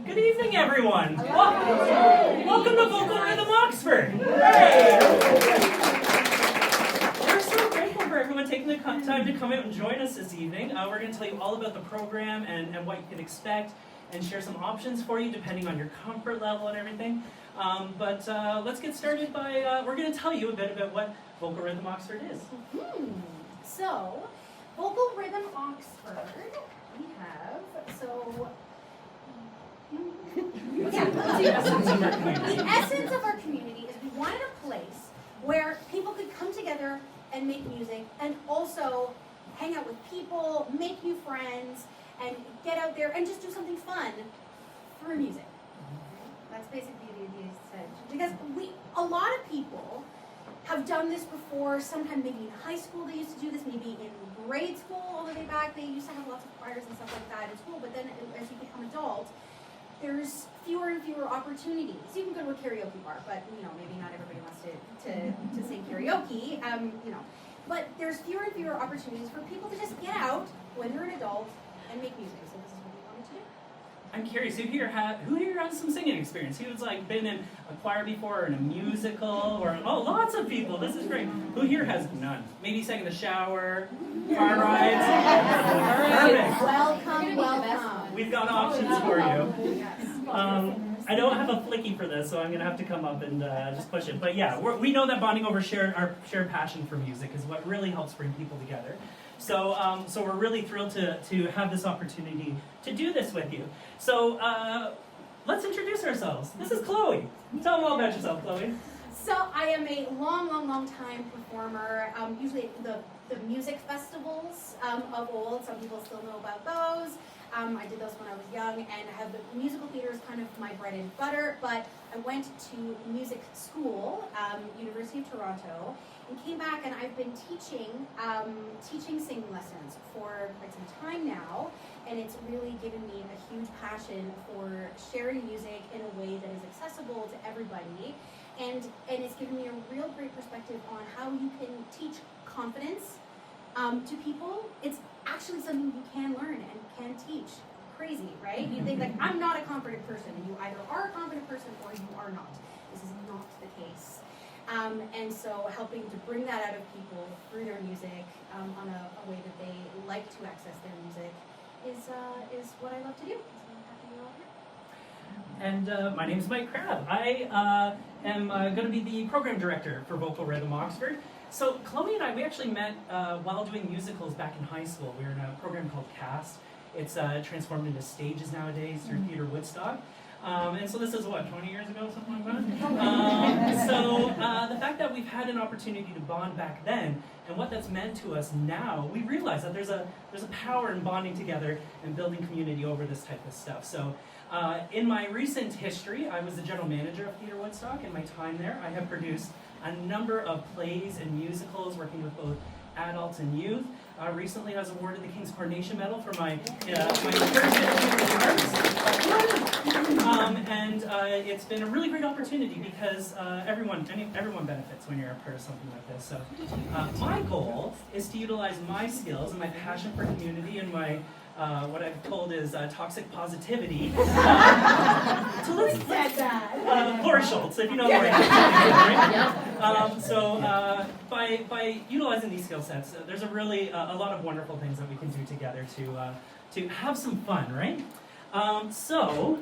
Good evening, everyone. Welcome to Vocal Rhythm Oxford. Hey. We're so grateful for everyone taking the time to come out and join us this evening. We're going to tell you all about the program and what you can expect, and share some options for you depending on your comfort level and everything. But let's get started by, we're going to tell you a bit about what Vocal Rhythm Oxford is. So, Vocal Rhythm Oxford, we have, the essence of our community is we wanted a place where people could come together and make music and also hang out with people, make new friends, and get out there and just do something fun through music. That's basically the essence. Because a lot of people have done this before. Sometime maybe in high school they used to do this, maybe in grade school all the way back they used to have lots of choirs and stuff like that in school, but then as you become adult, there's fewer and fewer opportunities. You can go to a karaoke bar, but maybe not everybody wants to sing karaoke, but there's fewer and fewer opportunities for people to just get out when they're an adult and make music. So this is what we wanted to do. I'm curious, who here has some singing experience? Who's been in a choir before or in a musical? Or lots of people. This is great. Who here has none? Maybe sang in the shower, car rides. Perfect. Welcome. We've got options for you. I don't have a flicky for this, so I'm going to have to come up and just push it. But yeah, we know that bonding over our shared passion for music is what really helps bring people together. So we're really thrilled to have this opportunity to do this with you. So let's introduce ourselves. This is Chloe. Tell them all about yourself, Chloe. So I am a long time performer, usually at the music festivals of old. Some people still know about those. I did those when I was young, and I have the musical theater is kind of my bread and butter, but I went to music school, University of Toronto, and came back, and I've been teaching singing lessons for quite some time now, and it's really given me a huge passion for sharing music in a way that is accessible to everybody, and it's given me a real great perspective on how you can teach confidence to people. It's actually something you can learn and can teach. Crazy, right? You think I'm not a confident person, and you either are a confident person or you are not. This is not the case. And so helping to bring that out of people through their music on a way that they like to access their music is what I love to do. So I'm happy you're all here. And my name is Mike Crabb. I am going to be the program director for Vocal Rhythm Oxford. So Chloe and I, we actually met while doing musicals back in high school. We were in a program called CAST. It's transformed into stages nowadays through Theatre Woodstock. And so this is 20 years ago, something like that? So the fact that we've had an opportunity to bond back then, and what that's meant to us now, we realize that there's a power in bonding together and building community over this type of stuff. So in my recent history, I was the general manager of Theatre Woodstock. In my time there, I have produced a number of plays and musicals working with both adults and youth. Recently, I was awarded the King's Coronation Medal for my first ministry with the arts. And it's been a really great opportunity because everyone benefits when you're a part of something like this. So my goal is to utilize my skills and my passion for community and my what I've told is toxic positivity. Laura Schultz, if you know Laura. Right? So by utilizing these skill sets, there's a lot of wonderful things that we can do together to have some fun, right? So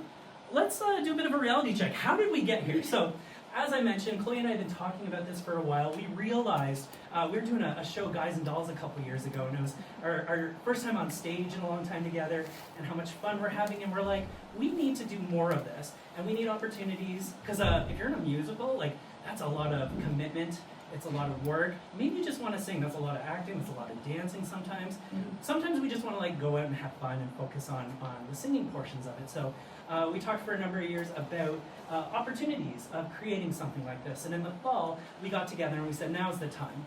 let's do a bit of a reality check. How did we get here? So as I mentioned, Chloe and I have been talking about this for a while. We realized we were doing a show, Guys and Dolls, a couple years ago, and it was our first time on stage in a long time together, and how much fun we're having, and we're like, we need to do more of this, and we need opportunities, because if you're in a musical, that's a lot of commitment, it's a lot of work. Maybe you just want to sing, that's a lot of acting, that's a lot of dancing sometimes. Sometimes we just want to go out and have fun and focus on the singing portions of it. So we talked for a number of years about opportunities of creating something like this. And in the fall, we got together and we said, now's the time.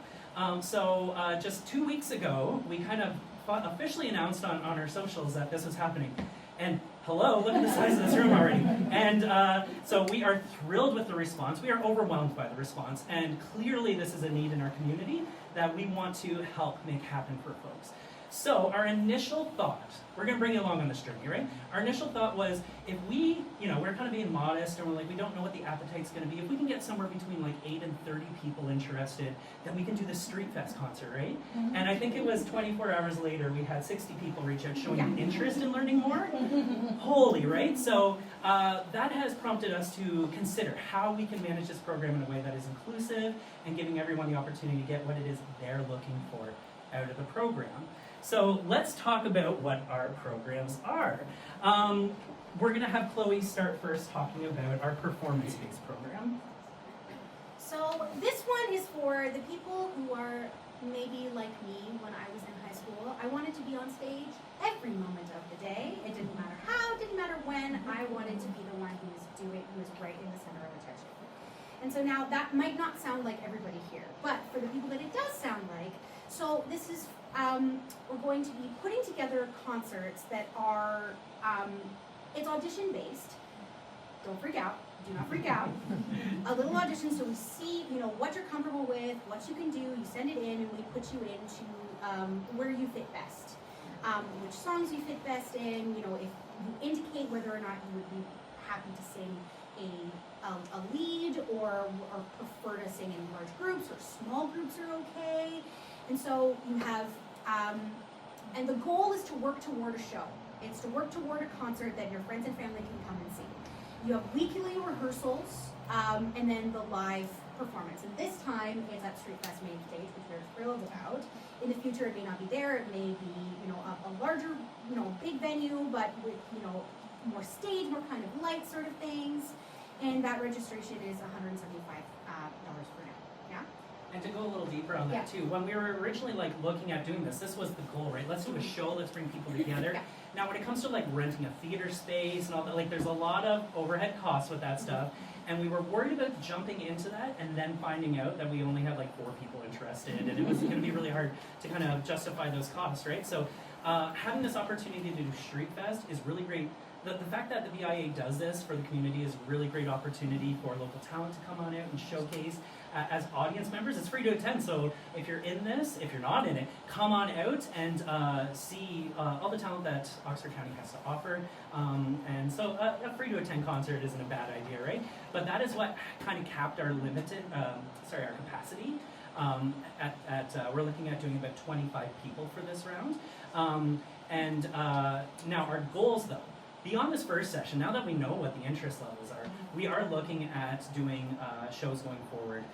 So just 2 weeks ago, we kind of officially announced on our socials that this was happening. And hello, look at the size of this room already. And so we are thrilled with the response. We are overwhelmed by the response. And clearly this is a need in our community that we want to help make happen for folks. So our initial thought, we're going to bring you along on this journey, right? Our initial thought was, if we, we're kind of being modest and we're like, we don't know what the appetite's going to be. If we can get somewhere between like 8 and 30 people interested, then we can do the Street Fest concert, right? And I think it was 24 hours later, we had 60 people reach out showing an interest in learning more. Holy, right? So that has prompted us to consider how we can manage this program in a way that is inclusive and giving everyone the opportunity to get what it is they're looking for out of the program. So let's talk about what our programs are. We're going to have Chloe start first talking about our performance-based program. So this one is for the people who are maybe like me when I was in high school. I wanted to be on stage every moment of the day. It didn't matter how, it didn't matter when. I wanted to be the one who was right in the center of attention. And so now that might not sound like everybody here, but for the people that it does sound like, so this is, we're going to be putting together concerts that are, it's audition based. Don't freak out, do not freak out. A little audition so we see, what you're comfortable with, what you can do, you send it in and we put you into where you fit best. Which songs you fit best in, if you indicate whether or not you would be happy to sing a lead or prefer to sing in large groups or small groups are okay. And so you have, and the goal is to work toward a show. It's to work toward a concert that your friends and family can come and see. You have weekly rehearsals, and then the live performance. And this time it's at Street Fest main stage, which we're thrilled about. In the future, it may not be there. It may be, a larger, big venue, but with, more stage, more kind of light sort of things. And that registration is $175 for now. Yeah. And to go a little deeper on that too, when we were originally looking at doing this was the goal, right? Let's do a show, let's bring people together. Yeah. Now when it comes to renting a theater space and all that, there's a lot of overhead costs with that stuff. And we were worried about jumping into that and then finding out that we only had 4 people interested and it was going to be really hard to kind of justify those costs, right? So having this opportunity to do Street Fest is really great. The fact that the VIA does this for the community is a really great opportunity for local talent to come on out and showcase. As audience members, it's free to attend, so if you're in this, if you're not in it, come on out and see all the talent that Oxford County has to offer. And so a free to attend concert isn't a bad idea, right? But that is what kind of capped our our capacity. We're looking at doing about 25 people for this round. Now our goals though, beyond this first session, now that we know what the interest levels are, we are looking at doing shows going forward,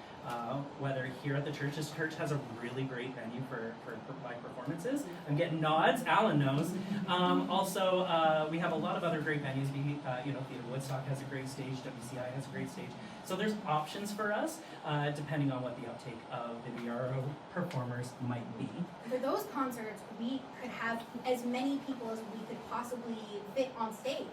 whether here at the church. This church has a really great venue for live performances. I'm getting nods, Alan knows. Also, we have a lot of other great venues. Theater Woodstock has a great stage, WCI has a great stage. So there's options for us, depending on what the uptake of the VRO performers might be. For those concerts, we could have as many people as we could possibly fit on stage.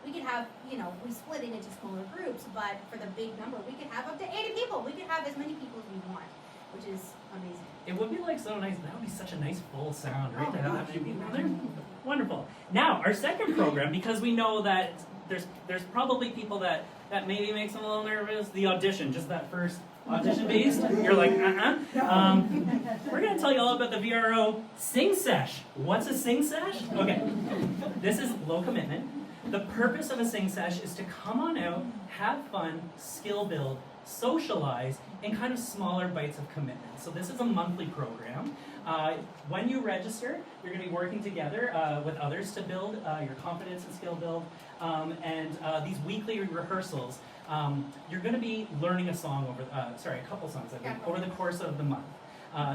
We could have, we split it into smaller groups, but for the big number, we could have up to 80 people. We could have as many people as we want, which is amazing. It would be so nice. That would be such a nice full sound, right? To have that many people there. Wonderful. Now, our second program, because we know that there's probably people that maybe makes them a little nervous. The audition, just that first audition based. You're like, We're going to tell you all about the VRO Sing Sesh. What's a Sing Sesh? Okay. This is low commitment. The purpose of a Sing Sesh is to come on out, have fun, skill build, socialize, in kind of smaller bites of commitment. So this is a monthly program. When you register, you're going to be working together with others to build your confidence and skill build. These weekly rehearsals, you're going to be learning a couple songs over the course of the month.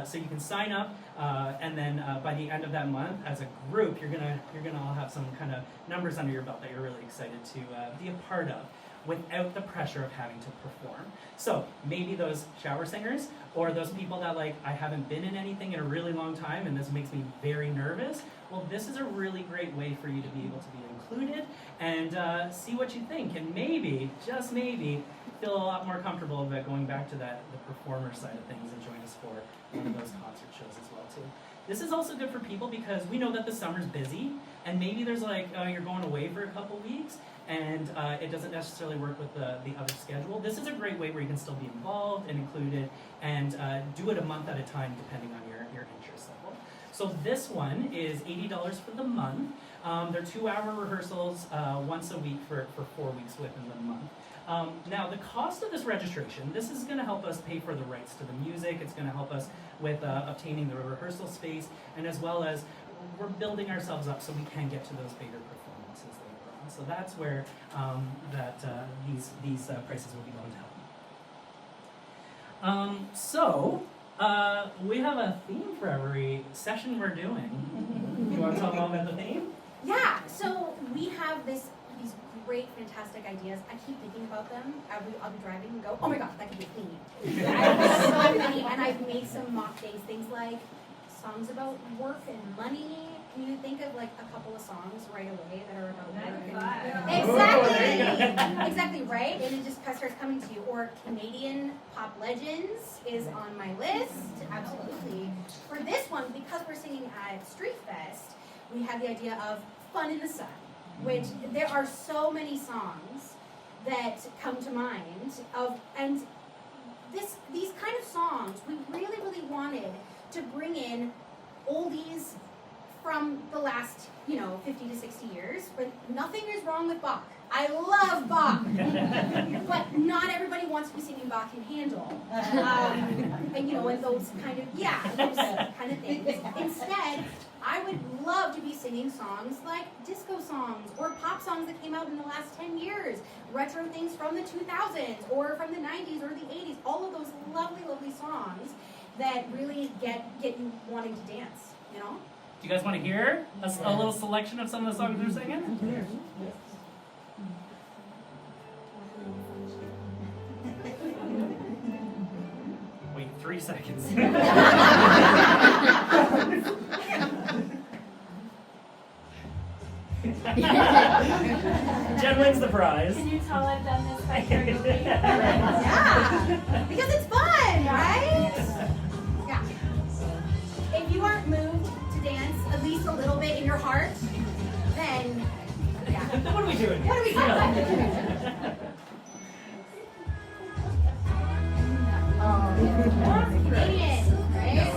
So you can sign up, and then by the end of that month, as a group, you're gonna all have some kind of numbers under your belt that you're really excited to be a part of, without the pressure of having to perform. So maybe those shower singers, or those people that I haven't been in anything in a really long time, and this makes me very nervous. Well, this is a really great way for you to be able to be included and see what you think, and maybe, just maybe, feel a lot more comfortable about going back to the performer side of things and join us for one of those concert shows as well too. This is also good for people because we know that the summer's busy, and maybe there's you're going away for a couple weeks, and it doesn't necessarily work with the other schedule. This is a great way where you can still be involved and included, and do it a month at a time depending on your interest level. So this one is $80 for the month. They're 2-hour rehearsals once a week for 4 weeks within the month. Now, the cost of this registration, this is going to help us pay for the rights to the music. It's going to help us with obtaining the rehearsal space, and as well as we're building ourselves up so we can get to those bigger performances later on. So that's where these prices will be going down. We have a theme for every session we're doing. You want to talk about the theme? Yeah, so we have these great, fantastic ideas. I keep thinking about them. I'll be driving and go, oh my gosh, that could be a theme. I have so many, and I've made some mock days, things like songs about work and money. Can you think of like a couple of songs right away that are about work? Exactly! Exactly, right? And it just starts coming to you. Or Canadian pop legends is on my list. Absolutely. For this one, because we're singing at Street Fest, we have the idea of Fun in the Sun, which there are so many songs that come to mind and these kind of songs we really wanted to bring in oldies from the last 50 to 60 years, but nothing is wrong with Bach. I love Bach, but not everybody wants to be singing Bach in Handel, and those kind of things. Instead, I would love to be singing songs like disco songs or pop songs that came out in the last 10 years, retro things from the 2000s or from the 90s or the 80s, all of those lovely songs that really get you wanting to dance, Do you guys want to hear a little selection of some of the songs they're singing? Wait 3 seconds. Jen wins the prize. Can you tell I've done this by choreography? Yeah, because it's fun, right? Yeah. If you aren't moved to dance at least a little bit in your heart, then yeah. What are we doing? What are we doing? Canadian, right?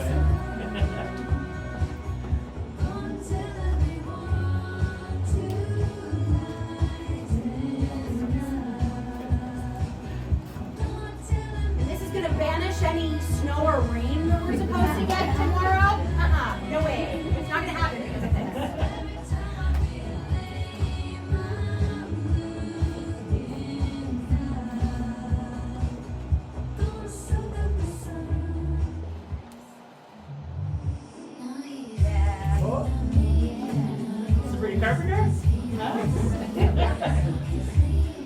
Gonna banish any snow or rain that we're supposed to get tomorrow? No way. It's not gonna happen because of this. Yeah. Oh. Sabrina Carpenter?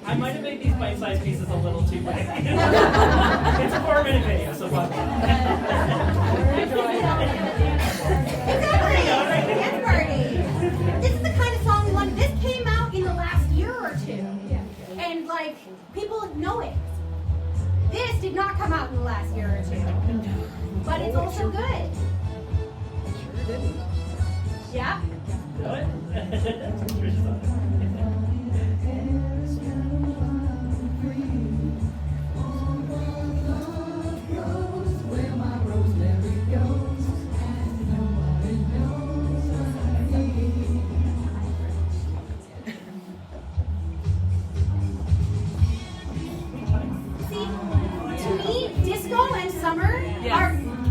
I might have made these bite-sized pieces a little too big. It's a 4-minute video, so fuck it. Exactly! Dance party! This is the kind of song we wanted. This came out in the last year or two. And, people know it. This did not come out in the last year or two. But it's also good. It sure didn't. Yeah? What? Trisha's on it.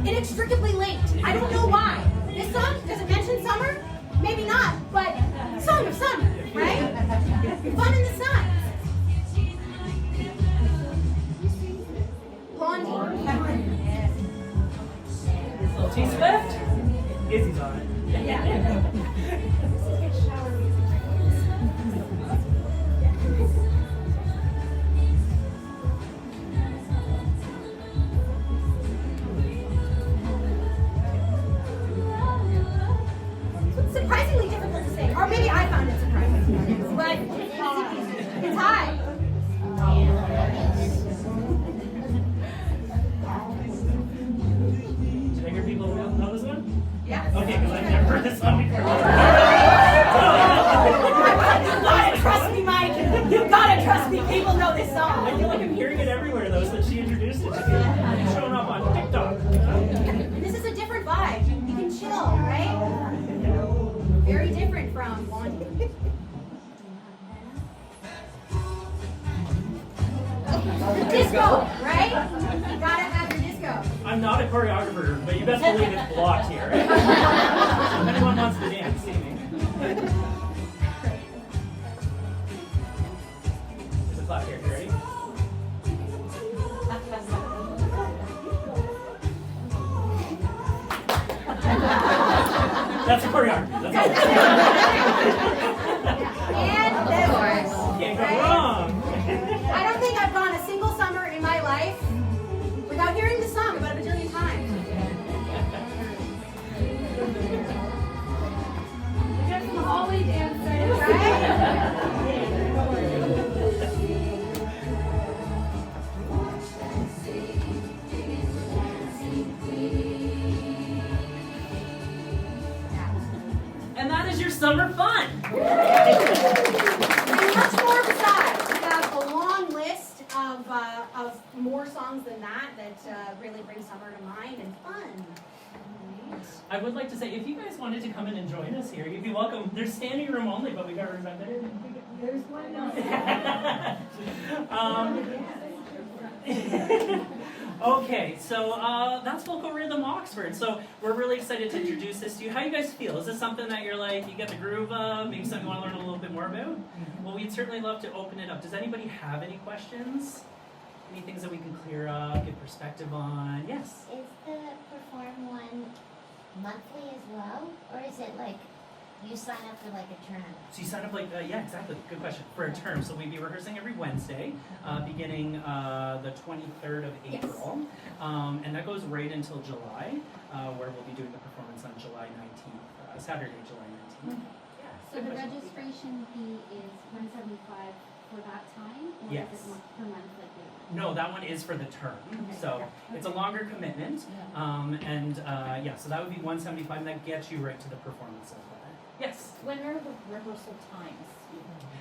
Inextricably linked. I don't know why. This song, does it mention summer? Maybe not, but Song of Summer, right? Fun in the Sun. Blondie. Yes. Little T Swift? Izzy's on it. Yeah. Surprisingly difficult to sing, or maybe I found it surprising, but it's high. Should I hear people know this one? Yeah. Okay, because I've never heard this song before. You gotta trust me, Mike. You gotta trust me. People know this song. I feel like I'm hearing it everywhere though, since she introduced it to me. It's showing up on TikTok. And this is a different vibe. You can chill, right? one. Disco, right? You gotta have your disco. I'm not a choreographer, but you best believe it's blocked here. Right? If anyone wants to dance, see me. There's a clap here. You ready? That's a choreography. That's all. And this one. Can't go Right? wrong. I don't think I've gone a single summer in my life without hearing the song about a bajillion times. We got some Holly dancers. Right? And that is your summer fun. And much more besides. We have a long list of more songs than that really bring summer to mind and fun. I would like to say, if you guys wanted to come in and join us here, you'd be welcome. There's standing room only, but we got to remember. There's one Okay, so that's Vocal Rhythm Oxford. So we're really excited to introduce this to you. How you guys feel? Is this something that you're like, you get the groove of, maybe something you want to learn a little bit more about? Well, we'd certainly love to open it up. Does anybody have any questions? Any things that we can clear up, get perspective on? Yes? Is the Perform one monthly as well? Or is it like you sign up for like a term? So you sign up like, yeah, exactly. Good question. For a term. So we'd be rehearsing every Wednesday, beginning the 23rd of April. And that goes right until July, where we'll be doing the performance on July 19th, Saturday, July 19th. So the registration fee is $175 for that time, or Yes. is it per month like the other? No, that one is for the term. So it's a longer commitment. Yeah, so that would be $175, and that gets you right to the performance of that. Yes? When are the rehearsal times?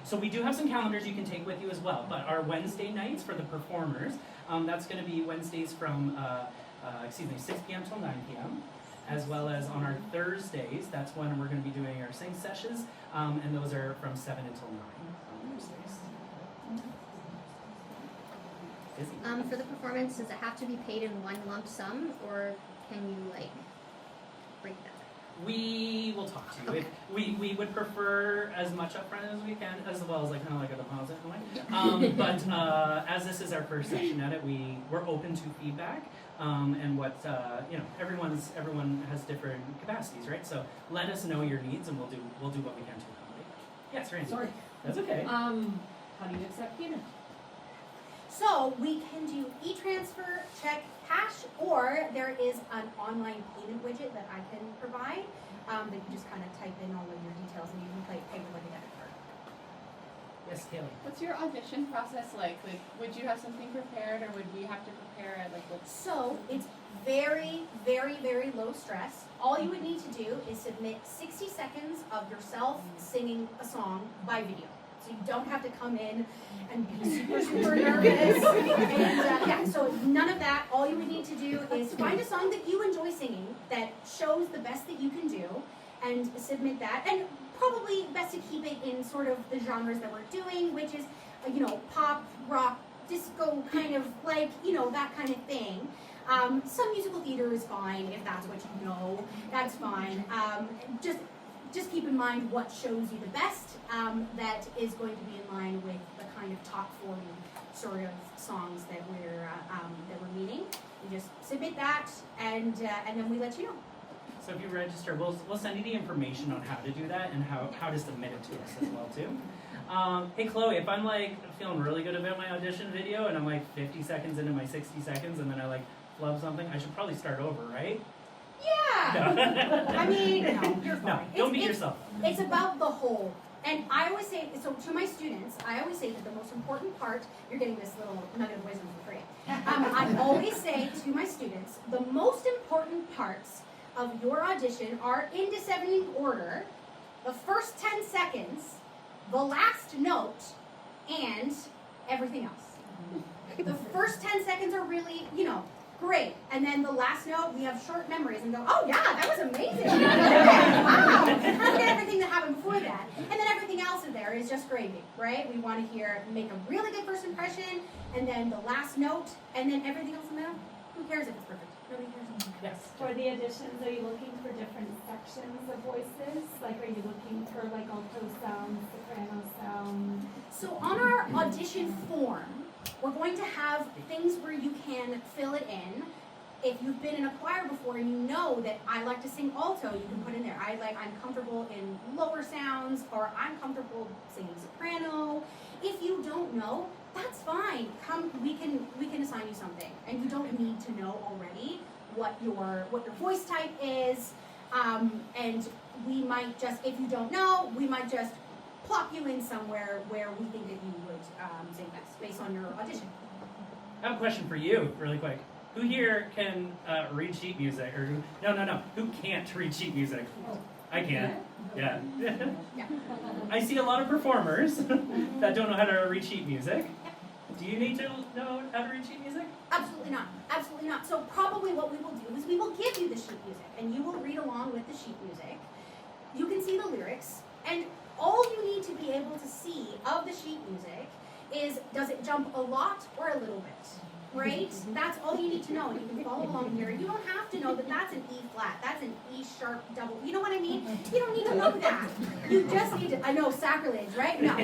So we do have some calendars you can take with you as well, but our Wednesday nights for the performers, that's going to be Wednesdays from 6 p.m. till 9 p.m., as well as on our Thursdays, that's when we're going to be doing our sing sessions, and those are from 7 until 9 on Thursdays. Busy. For the performance, does it have to be paid in one lump sum, or can you like break that? We will talk to you. We would prefer as much upfront as we can, as well as like kind of like a deposit in a way. But as this is our first session at it, we're open to feedback and what everyone has different capacities, right? So let us know your needs, and we'll do what we can to accommodate. Yes, Randy. Sorry. That's okay. How do you accept payment? So we can do e-transfer, check, cash, or there is an online payment widget that I can provide that you just kind of type in all of your details and you can pay with like a debit card. Yes, Kaylee. What's your audition process like? Like, would you have something prepared, or would we have to prepare like what's? So it's very, very, very low stress. All you would need to do is submit 60 seconds of yourself singing a song by video. So you don't have to come in and be super, super nervous. So none of that. All you would need to do is find a song that you enjoy singing that shows the best that you can do and submit that. And probably best to keep it in sort of the genres that we're doing, which is, pop, rock, disco, kind of like, that kind of thing. Some musical theater is fine if that's what you know. That's fine. Just keep in mind what shows you the best that is going to be in line with the kind of top 40 sort of songs that we're meeting. You just submit that, and then we let you know. So if you register, we'll send you the information on how to do that and how to submit it to us as well too. Hey Chloe, if I'm like feeling really good about my audition video and I'm like 50 seconds into my 60 seconds and then I like flub something, I should probably start over, right? Yeah. No. I mean, no, you're fine. No, don't beat yourself. It's about the whole. And I always say, so to my students, I always say that the most important part, you're getting this little nugget of wisdom for free. I always say to my students, the most important parts of your audition are in descending order: the first 10 seconds, the last note, and everything else. The first 10 seconds are really, great. And then the last note, we have short memories and go, oh yeah, that was amazing. Wow. And forget everything that happened before that. And then everything else in there is just gravy, right? We want to make a really good first impression, and then the last note, and then everything else in there. Who cares if it's perfect? Nobody cares. Yes. For the auditions, are you looking for different sections of voices? Like, are you looking for like alto sound, soprano sound? So on our audition form, we're going to have things where you can fill it in. If you've been in a choir before and you know that I like to sing alto, you can put in there, I'm comfortable in lower sounds, or I'm comfortable singing soprano. If you don't know, that's fine. Come, we can assign you something, and you don't need to know already what your voice type is. And we might just, if you don't know, we might just plop you in somewhere where we think that you would sing best based on your audition. I have a question for you, really quick. Who here can read sheet music? Or who can't read sheet music? I can. Yeah. I see a lot of performers that don't know how to read sheet music. Do you need to know how to read sheet music? Absolutely not. Absolutely not. So probably what we will do is we will give you the sheet music, and you will read along with the sheet music. You can see the lyrics, and all you need to be able to see of the sheet music is, does it jump a lot or a little bit? Right? That's all you need to know, and you can follow along here. You don't have to know that that's an E flat, that's an E sharp double. You know what I mean? You don't need to know that. You just need to. I know, sacrilege, right? No.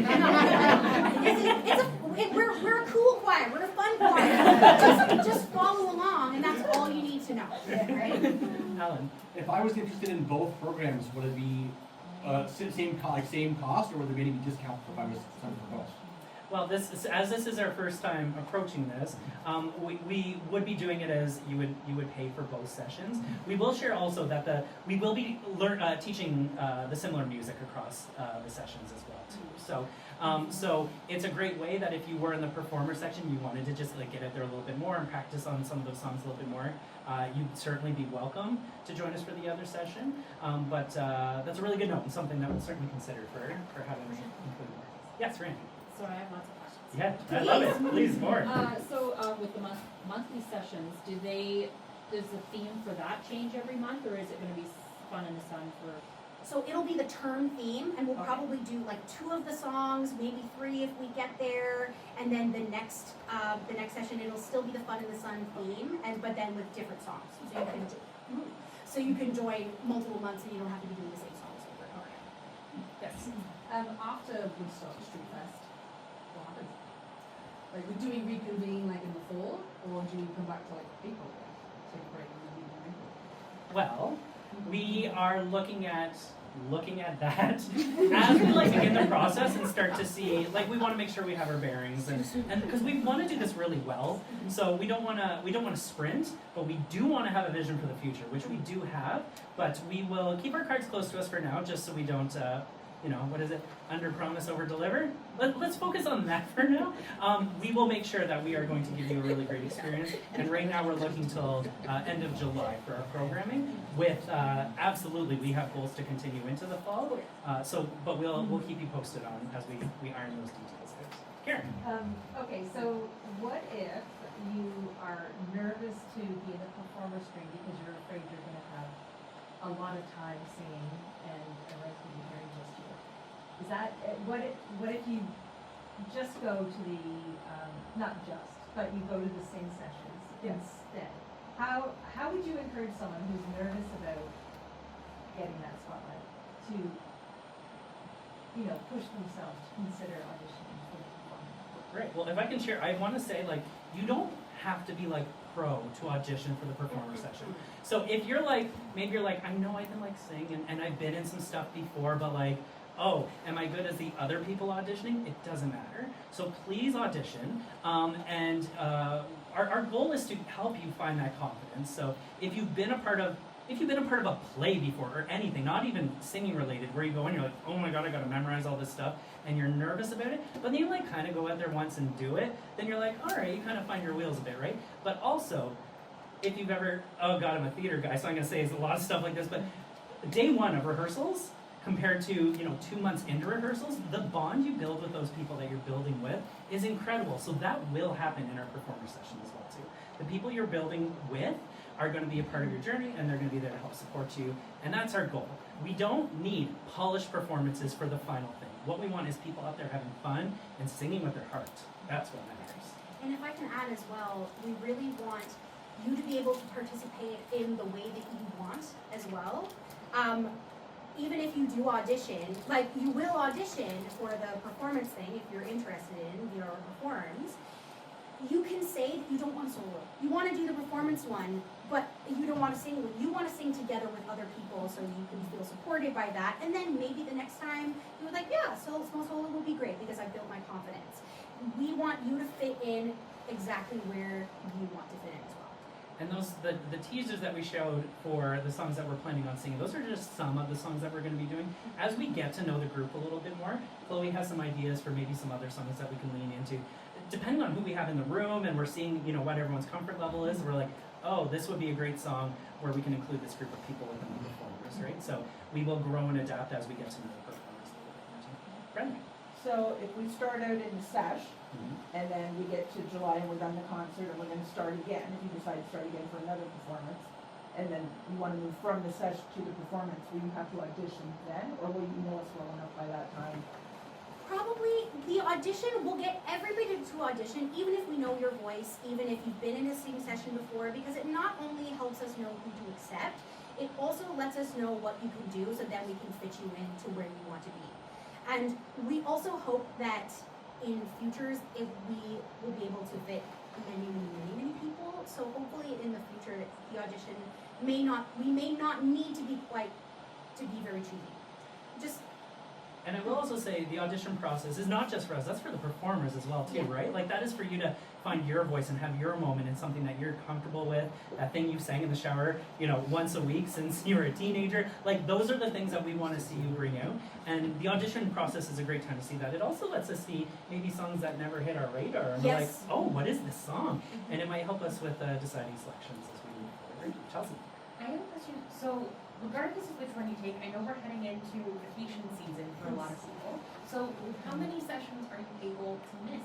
We're a cool choir. We're a fun choir. Just follow along, and that's all you need to know. Right? Alan. If I was interested in both programs, would it be same cost, or would there be any discount if I was signed for both? Well, this is our first time approaching this. We would be doing it as you would pay for both sessions. We will share also that we will be teaching the similar music across the sessions as well too. So it's a great way that if you were in the performer section, you wanted to just like get out there a little bit more and practice on some of those songs a little bit more. You'd certainly be welcome to join us for the other session. But that's a really good note and something that we'll certainly consider for having included more. Yes, Randy. So I have lots of questions. Yeah, I love it. Please, more. With the monthly sessions, does the theme for that change every month, or is it going to be fun in the sun for? So it'll be the term theme, and we'll Okay. probably do like 2 of the songs, maybe 3 if we get there, and then the next session it'll still be the Fun in the Sun theme, but then with different songs. So you can join multiple months, and you don't have to be doing the same songs over and over. Yes. After Woodstock Street Fest, what happens? Like, do we reconvene like in the fall, or do we come back to like April again? Take a break and then reconvene in April? Well, we are looking at that as we like begin the process and start to see, like, we want to make sure we have our bearings and because we want to do this really well, so we don't want to sprint, but we do want to have a vision for the future, which we do have, but we will keep our cards close to us for now, just so we don't what is it? Under promise, over deliver. Let's focus on that for now. We will make sure that we are going to give you a really great experience. And right now we're looking till end of July for our programming. With absolutely, we have goals to continue into the fall. But we'll keep you posted on as we iron those details out. Karen. Okay, so what if you are nervous to be in the performer string because you're afraid you're going to have a lot of time singing and everyone's going to be hearing just you? Is that what if you just go to the not just, but you go to the sing sessions instead? How would you encourage someone who's nervous about getting that spotlight to push themselves to consider auditioning for the performance? Great. Well, if I can share, I want to say, like, you don't have to be like pro to audition for the performer session. So if you're like, maybe you're like, I know I can like sing and I've been in some stuff before, but like, oh, am I good as the other people auditioning? It doesn't matter. So please audition. Our goal is to help you find that confidence. So if you've been a part of a play before or anything, not even singing related, where you go and you're like, oh my god, I gotta memorize all this stuff, and you're nervous about it, but then you like kind of go out there once and do it, then you're like, all right, you kind of find your wheels a bit, right? But also, if you've ever, oh god, I'm a theater guy, so I'm gonna say it's a lot of stuff like this, but day 1 of rehearsals, compared to, you know, 2 months into rehearsals, the bond you build with those people that you're building with is incredible. So that will happen in our performer session as well too. The people you're building with are going to be a part of your journey, and they're going to be there to help support you, and that's our goal. We don't need polished performances for the final thing. What we want is people out there having fun and singing with their heart. That's what matters. And if I can add as well, we really want you to be able to participate in the way that you want as well. Even if you do audition, like you will audition for the performance thing if you're interested in your performs, you can say that you don't want to solo. You want to do the performance one, but you don't want to sing. You want to sing together with other people so you can feel supported by that. And then maybe the next time you were like, yeah, small solo will be great because I've built my confidence. We want you to fit in exactly where you want to fit in as well. And the teasers that we showed for the songs that we're planning on singing, those are just some of the songs that we're going to be doing. As we get to know the group a little bit more, Chloe has some ideas for maybe some other songs that we can lean into. Depending on who we have in the room and we're seeing, you know, what everyone's comfort level is, we're like, oh, this would be a great song where we can include this group of people within the performers, right? So we will grow and adapt as we get to know the performers a little bit more too. Brendan? So if we start out in the sesh, and then we get to July and we're done the concert and we're gonna start again, if you decide to start again for another performance, and then you wanna move from the sesh to the performance, will you have to audition then, or will you know us well enough by that time? Probably the audition, we'll get everybody to audition, even if we know your voice, even if you've been in a singing session before, because it not only helps us know who to accept, it also lets us know what you can do so that we can fit you into where you want to be. And we also hope that in futures, if we will be able to fit many people, so hopefully in the future, the audition we may not need to be very choosy. Just And I will also say the audition process is not just for us, that's for the performers as well too, Yeah. right? Like that is for you to find your voice and have your moment in something that you're comfortable with, that thing you sang in the shower, you know, once a week since you were a teenager. Like those are the things that we want to see you bring out. And the audition process is a great time to see that. It also lets us see maybe songs that never hit our radar. And we're like, Yes. oh, what is this song? And it might help us with deciding selections as we move forward. Chelsea. I have a question. So, regardless of which one you take, I know we're heading into vacation season for a lot of people. So, how many sessions are you able to miss?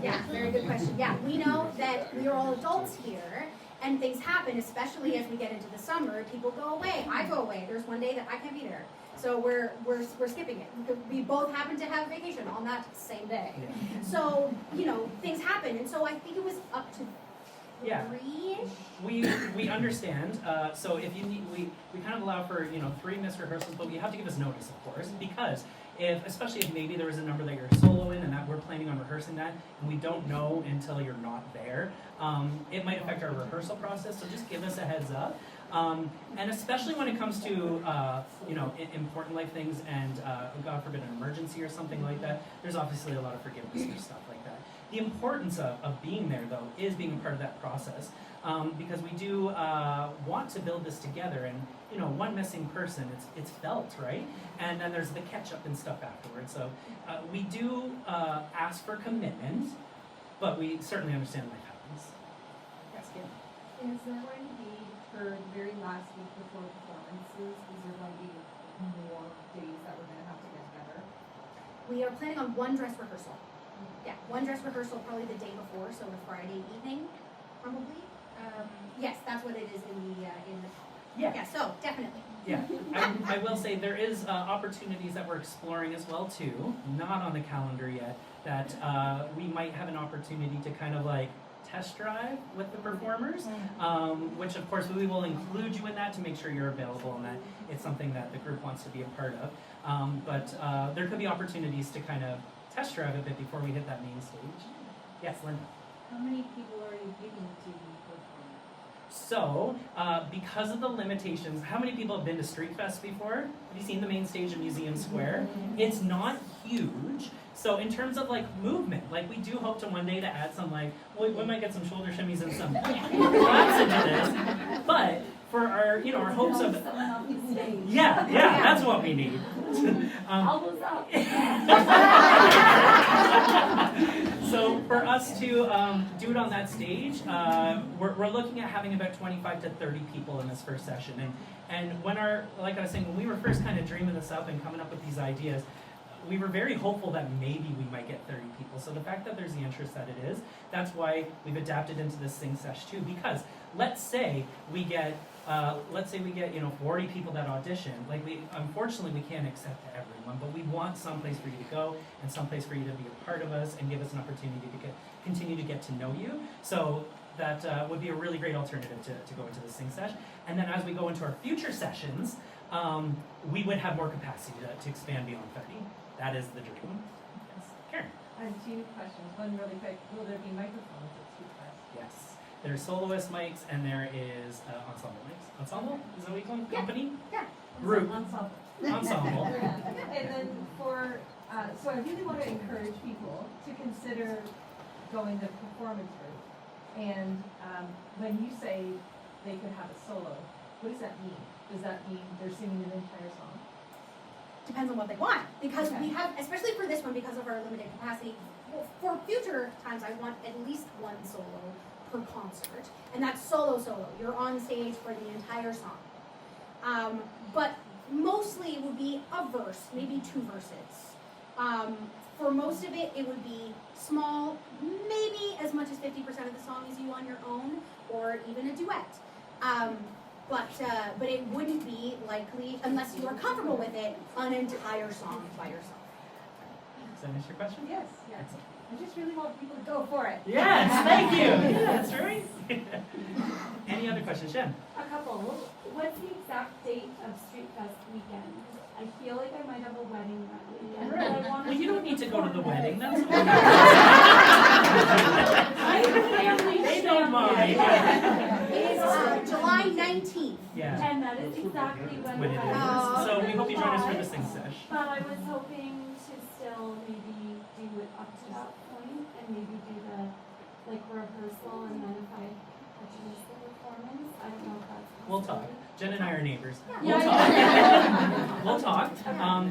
Yeah, very good question. Yeah, we know that we are all adults here, and things happen, especially as we get into the summer. People go away. I go away. There's one day that I can't be there, so we're skipping it. We both happen to have vacation on that same day. Yeah. So you know things happen, and so I think it was up to Yeah. 3-ish. We understand. So if you need, we kind of allow for 3 missed rehearsals, but you have to give us notice, of course, because especially if maybe there was a number that you're solo in and that we're planning on rehearsing that, and we don't know until you're not there, it might affect our rehearsal process. So just give us a heads up. And especially when it comes to important life things and God forbid an emergency or something like that, there's obviously a lot of forgiveness for stuff like that. The importance of being there, though, is being a part of that process, because we do want to build this together. And one missing person, it's felt, right? And then there's the catch up and stuff afterwards. So we do ask for commitment, but we certainly understand life happens. Yes, Kim. Is there going to be, for the very last week before performances, is there going to be more days that we're going to have to get together? We are planning on one dress rehearsal. Yeah, one dress rehearsal probably the day before, so the Friday evening, probably. Yes, that's what it is in the Yeah. Yeah, so definitely. Yeah, I will say there is opportunities that we're exploring as well too, not on the calendar yet, that we might have an opportunity to kind of like test drive with the performers, which of course we will include you in that to make sure you're available and that it's something that the group wants to be a part of. But there could be opportunities to kind of test drive a bit before we hit that main stage. Yes, Linda. How many people are you giving to perform? So, because of the limitations, how many people have been to Street Fest before? Have you seen the main stage in Museum Square? It's not huge. So in terms of like movement, like we do hope to one day to add some like, we might get some shoulder shimmies and some claps into this. But for our, our hopes of, yeah, that's what we need. Elbows up. So for us, us to do it on that stage, we're looking at having about 25 to 30 people in this first session. And when like I was saying, when we were first kind of dreaming this up and coming up with these ideas, we were very hopeful that maybe we might get 30 people. So the fact that there's the interest that it is, that's why we've adapted into this Sing Sesh too. Because let's say we get 40 people that audition. Like unfortunately we can't accept everyone, but we want someplace for you to go and someplace for you to be a part of us and give us an opportunity to continue to get to know you. So that would be a really great alternative to go into the Sing Sesh. And then as we go into our future sessions, we would have more capacity to expand beyond 30. That is the dream. Yes. Karen. I have 2 questions. One really quick. Will there be microphones at Street Fest? Yes. There's soloist mics and there is ensemble mics. Ensemble? Is that what you call it? Company? Yeah. Group. Ensemble. Ensemble. And then so I really want to encourage people to consider going the performance route. And when you say they could have a solo, what does that mean? Does that mean they're singing an entire song? Depends on what they want, because we have, especially for this one, because of our limited capacity. For future times, I want at least 1 solo per concert, and that's solo. You're on stage for the entire song. But mostly it would be a verse, maybe 2 verses. For most of it, it would be small, maybe as much as 50% of the song is you on your own, or even a duet. But it wouldn't be likely, unless you are comfortable with it, an entire song by yourself. Does that answer your question? Yes, yes. Excellent. I just really want people to go for it. Yes, thank you. That's right. Any other questions, Jen? A couple. What's the exact date of Street Fest weekend? I feel like I might have a wedding that weekend. But I want Well, you don't need to go to the wedding. That's okay. They don't mind. It is July 19th. Yeah. And that is exactly when When it is. So we hope you join us for the Sing Sesh. But I was hoping to still maybe do it up to that point and maybe do the rehearsal, and then if I miss the performance, I don't know if that's possible. We'll talk. Jen and I are neighbors. Yeah. We'll talk.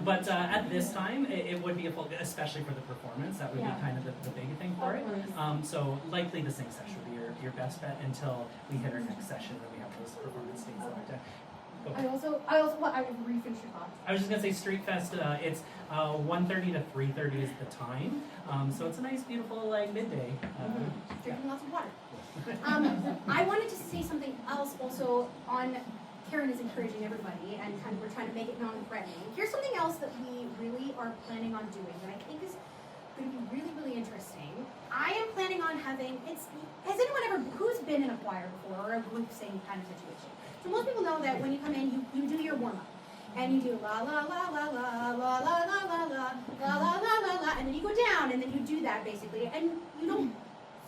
But at this time, it would be a full, especially for the performance, that would be kind of the big thing for it. So likely the Sing Sesh would be your best bet until we hit our next session and we have those performance dates locked down. Go ahead. I will refinish your thoughts. I was just gonna say Street Fest. It's 1:30 to 3:30 is the time. So it's a nice, beautiful midday. Drinking lots of water. I wanted to say something else also on. Karen is encouraging everybody, and kind of we're trying to make it non-threatening. Here's something else that we really are planning on doing that I think is going to be really, really interesting. I am planning on having. Has anyone who's been in a choir before or a group sing kind of situation? So most people know that when you come in, you do your warm-up. And you do la la la la la la la la la la la la la la, and then you go down, and then you do that basically, and you don't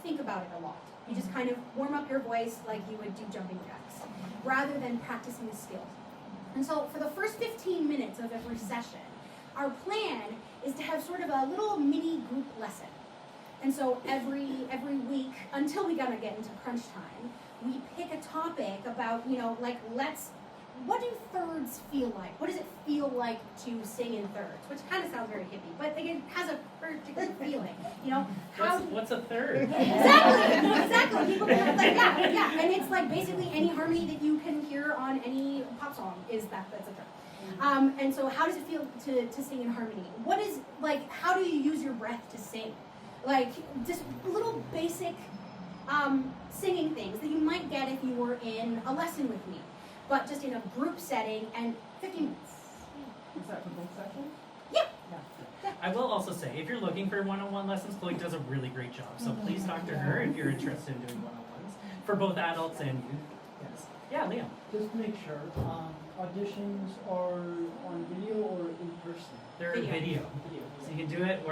think about it a lot. You just kind of warm up your voice like you would do jumping jacks, rather than practicing the skill. And so for the first 15 minutes of every session, our plan is to have sort of a little mini group lesson. And so every week, until we gotta get into crunch time, we pick a topic about, what do thirds feel like? What does it feel like to sing in thirds? Which kind of sounds very hippie, but it has a particular feeling. What's a third? Exactly. People go and it's basically any harmony that you can hear on any pop song that's a third. And so how does it feel to sing in harmony? What is how do you use your breath to sing? Just little basic singing things that you might get if you were in a lesson with me, but just in a group setting and 15 minutes. Is that for both sessions? Yeah. I will also say, if you're looking for one-on-one lessons, Chloe does a really great job. So please talk to her if you're interested in doing one-on-ones for both adults and youth. Yes. Yeah, Liam. Just to make sure, auditions are on video or in person? They're video. So you can do it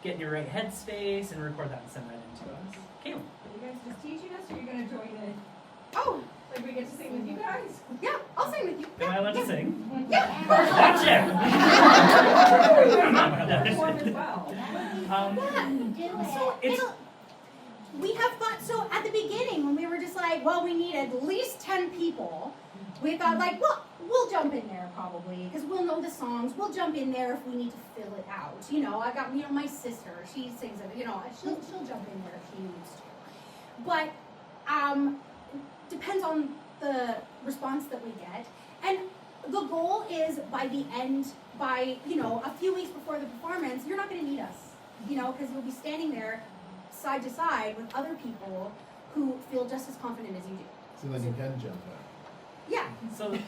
get in your right headspace and record that and send that in to us. Caleb. Are you guys just teaching us, or are you going to join in? Oh, We get to sing with you guys? yeah, I'll sing with you. Am I allowed to sing? Yeah. Watch Perform as well. We have fun. So at the beginning, when we were just we need at least 10 people, we thought like, well, we'll jump in there probably because we'll know the songs. We'll jump in there if we need to fill it out. You know, I got my sister. She sings it. You know, she'll jump in there if she needs to. But depends on the response that we get. And the goal is by a few weeks before the performance, you're not going to need us. You know, because you'll be standing there side to side with other people who feel just as confident as you do. So then you can jump out. Yeah. So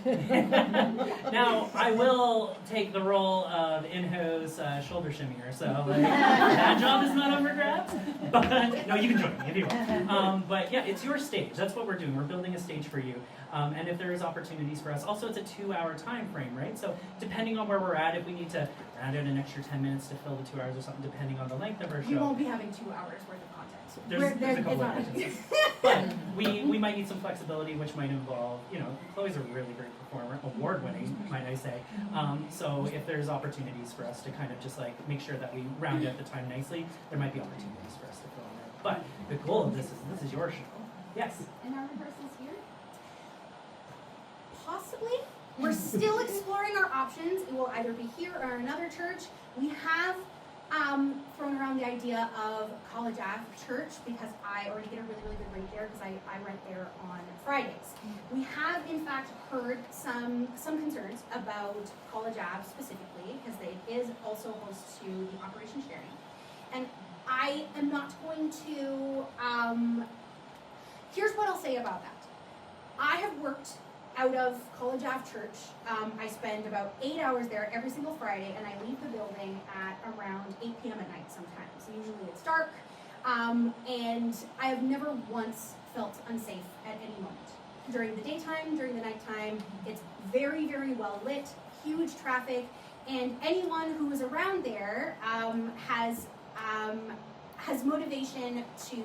now I will take the role of in-house shoulder shimmier. So like, that job is not up for grabs. But no, you can join me if you want. But yeah, it's your stage. That's what we're doing. We're building a stage for you. And if there is opportunities for us, also it's a 2-hour time frame, right? So depending on where we're at, if we need to round out an extra 10 minutes to fill the 2 hours or something, depending on the length of our show. You won't be having 2 hours worth of content. There's a couple of options. But we might need some flexibility, which might involve, Chloe's a really great performer, award-winning, might I say. So if there's opportunities for us to kind of just like make sure that we round out the time nicely, there might be opportunities for us to fill in there. But the goal of this is your show. Yes? And our rehearsals here? Possibly. We're still exploring our options. It will either be here or another church. We have thrown around the idea of College Ave Church because I already get a really, really good rate there because I rent there on Fridays. We have in fact heard some concerns about College Ave specifically because it is also host to the Operation Sharing. And I am not going to, here's what I'll say about that. I have worked out of College Ave Church. I spend about 8 hours there every single Friday, and I leave the building at around 8 p.m. at night sometimes. Usually it's dark, and I have never once felt unsafe at any moment. During the daytime, during the nighttime, it's very, very well lit, huge traffic, and anyone who is around there has motivation to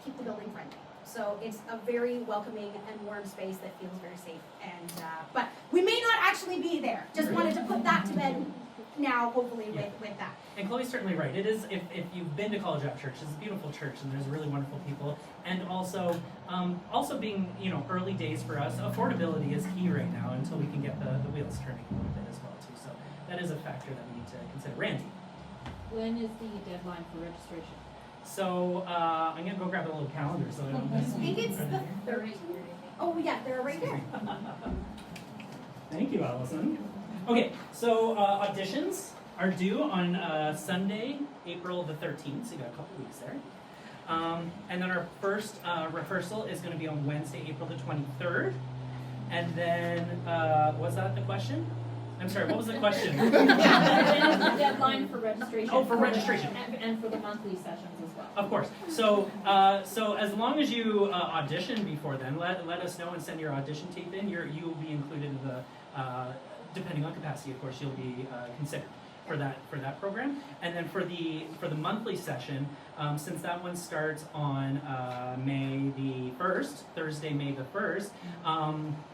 keep the building friendly. So it's a very welcoming and warm space that feels very safe. And but we may not actually be there. Just wanted to put that to bed now, hopefully, with that. And Chloe's certainly right. It is, if you've been to College Ave Church, it's a beautiful church and there's really wonderful people. And also being, early days for us, affordability is key right now until we can get the wheels turning a little bit as well too. So that is a factor that we need to consider. Randy. When is the deadline for registration? So I'm gonna go grab a little calendar so I don't miss. I think it's the 30th. Oh yeah, they're right there. Thank you, Allison. Okay, so auditions are due on Sunday, April the 13th, so you got a couple weeks there. And then our first rehearsal is going to be on Wednesday, April the 23rd. And then, was that the question? I'm sorry, what was the question? When is the deadline for registration? Oh, for registration. And for the monthly sessions as well. Of course. So as long as you audition before then, let us know and send your audition tape in. You will be included in the, depending on capacity, of course, you'll be considered for that program. And then for the monthly session, since that one starts on May the 1st, Thursday, May the 1st,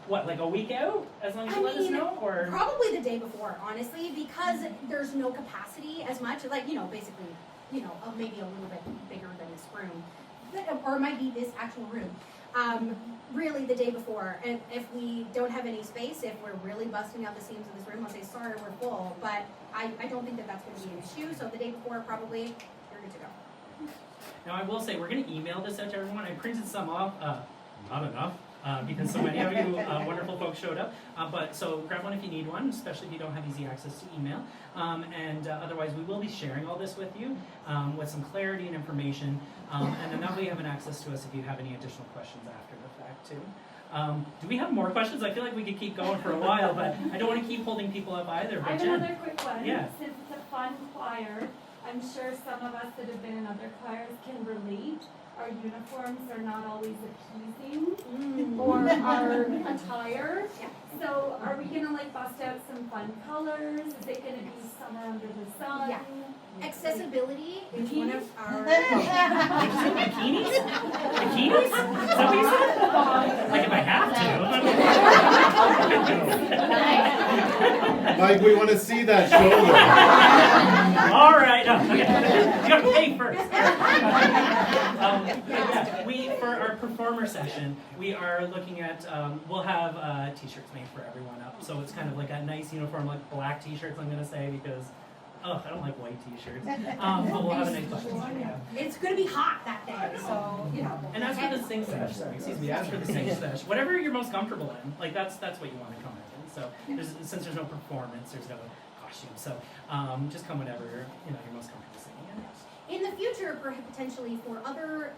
like a week out, as long as you let us know? Or probably the day before, honestly, because there's no capacity as much, basically, maybe a little bit bigger than this room, or it might be this actual room. Really the day before, and if we don't have any space, if we're really busting out the seams of this room, I'll say, sorry, we're full, but I don't think that's going to be an issue, so the day before, probably, you're good to go. now I will say, we're going to email this out to everyone. I printed some off, not enough, because so many of you wonderful folks showed up. But so grab one if you need one, especially if you don't have easy access to email. And otherwise, we will be sharing all this with you with some clarity and information. And then that way you have an access to us if you have any additional questions after the fact too. Do we have more questions? I feel like we could keep going for a while, but I don't want to keep holding people up either. But I have Jen. another quick one. Yeah. Since it's a fun choir, I'm sure some of us that have been in other choirs can relate. Our uniforms are not always appeasing, or our attire. Yeah. So are we gonna bust out some fun colors? Is it gonna be summer under the sun? Yeah. Accessibility is one of our... Bikinis? Bikinis? Is that what you said? Like if I have to. Mike, we want to see that shoulder. All right. No, okay. You got to pay first. Yeah, for our performer session, we are looking at, we'll have t-shirts made for everyone up. So it's kind of like a nice uniform, like black t-shirts, I'm going to say, because, I don't like white t-shirts. But we'll have a nice black t-shirt, yeah. It's gonna be hot that day, so, you know. And as for the sing sesh, excuse me, as for the sing sesh, whatever you're most comfortable in, like that's what you want to come in. So since there's no performance, there's no costume. So just come whatever you're most comfortable singing in. In the future, potentially for other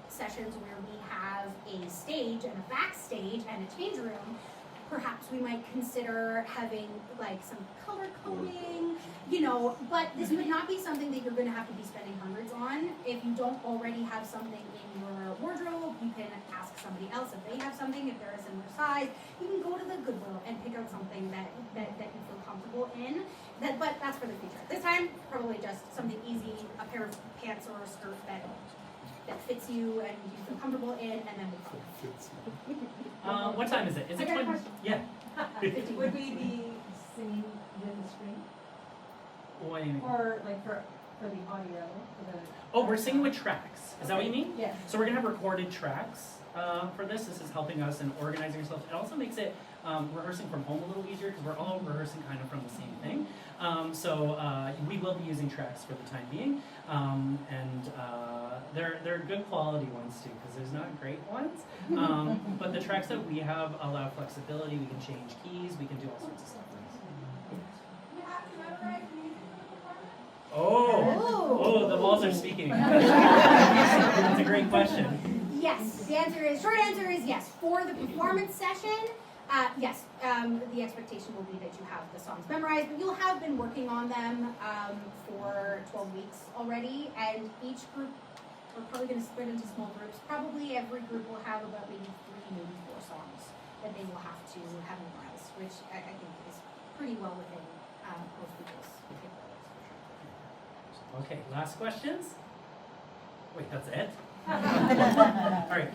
sessions where we have a stage and a backstage and a change room, perhaps we might consider having like some color coding, but this would not be something that you're going to have to be spending hundreds on. If you don't already have something in your wardrobe, you can ask somebody else if they have something, if they're a similar size. You can go to the Goodwill and pick out something that you feel comfortable in. But that's for the future. This time, probably just something easy, a pair of pants or a skirt that fits you and you feel comfortable in, and then move on. What time is it? Is it I got a 20? question. Yeah. Would we be singing with the screen? What do you mean? Or like for the audio, for the? Oh, we're singing with tracks. Is that what you mean? Yes. So we're gonna have recorded tracks for this. This is helping us in organizing ourselves. It also makes it rehearsing from home a little easier because we're all rehearsing kind of from the same thing. So we will be using tracks for the time being, and they're good quality ones too because there's not great ones. But the tracks that we have allow flexibility. We can change keys. We can do all sorts of stuff. Oh, the walls are speaking. That's a great question. Yes, short answer is yes. For the performance session, yes, the expectation will be that you have the songs memorized, but you'll have been working on them for 12 weeks already, and each group, we're probably going to split into small groups. Probably every group will have about maybe 3, maybe 4 songs that they will have to have memorized, which I think is pretty well within most people's capabilities. Okay, last questions? Wait, that's it? All right.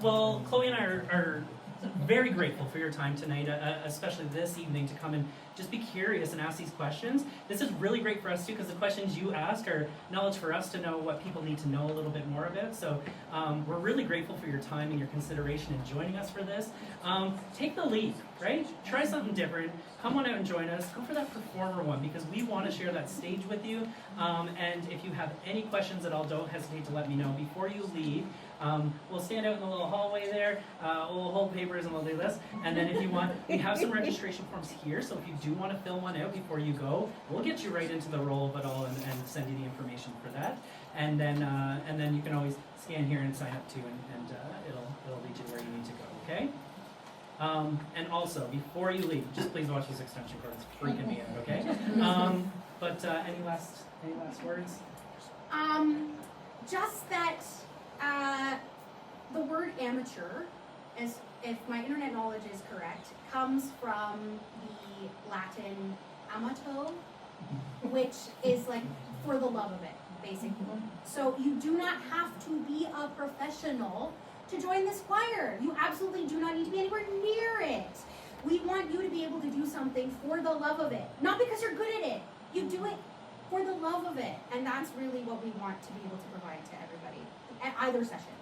Well, Chloe and I are very grateful for your time tonight, especially this evening, to come and just be curious and ask these questions. This is really great for us too, because the questions you ask are knowledge for us to know what people need to know a little bit more about. So we're really grateful for your time and your consideration in joining us for this. Take the leap, right? Try something different. Come on out and join us. Go for that performer one because we want to share that stage with you. And if you have any questions at all, don't hesitate to let me know before you leave. We'll stand out in the little hallway there, we'll hold papers and we'll do this. And then if you want, we have some registration forms here, so if you do want to fill one out before you go, we'll get you right into the role of it all and send you the information for that. And then you can always scan here and sign up too, and it'll lead you where you need to go, okay? And also, before you leave, just please watch this extension cord, it's freaking me out, okay? But any last words? Just that the word amateur, as if my internet knowledge is correct, comes from the Latin amato, which is like for the love of it, basically. So you do not have to be a professional to join this choir. You absolutely do not need to be anywhere near it. We want you to be able to do something for the love of it, not because you're good at it. You do it for the love of it, and that's really what we want to be able to provide to everybody at either session.